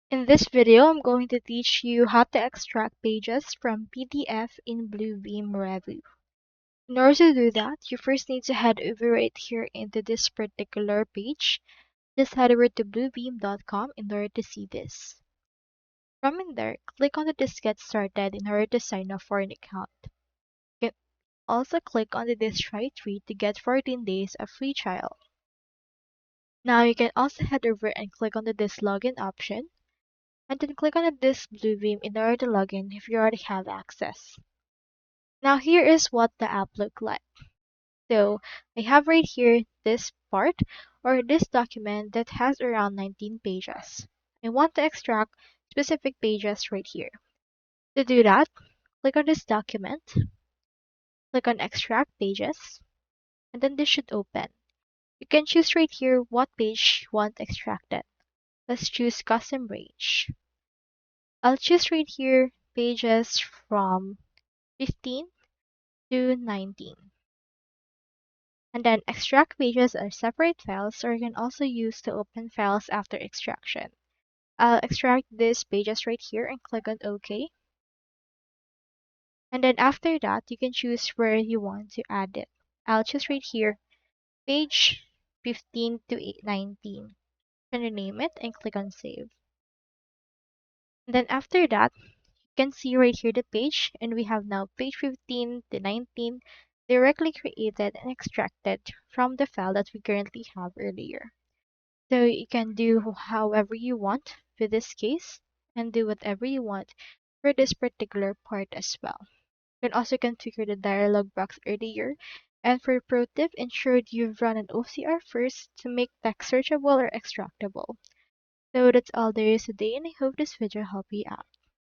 In this video, I'm going to teach you how to extract pages from PDF in Bluebeam Revu. In order to do that, you first need to head over right here into this particular page. Just head over to bluebeam.com in order to see this. From in there, click on the Just Get Started in order to sign up for an account. You can also click on the This Try Free to get 14 days of free trial. Now you can also head over and click on the This Login option, and then click on the This Bluebeam in order to log in if you already have access. Now here is what the app look like. So I have right here this part or this document that has around 19 pages. I want to extract specific pages right here. To do that, click on this document, click on extract pages, and then this should open. You can choose right here what page you want extracted. Let's choose custom range. I'll choose right here pages from 15 to 19. And then extract pages are separate files, or you can also use to open files after extraction. I'll extract these pages right here and click on OK. And then after that, you can choose where you want to add it. I'll choose right here, page 15 to 19. And rename it and click on save. And then after that, you can see right here the page, and we have now page 15 to 19 directly created and extracted from the file that we currently have earlier. So you can do however you want with this case and do whatever you want for this particular part as well. You can also configure the dialog box earlier. And for pro tip, ensure you've run an OCR first to make text searchable or extractable. So that's all there is today, and I hope this video helped you out.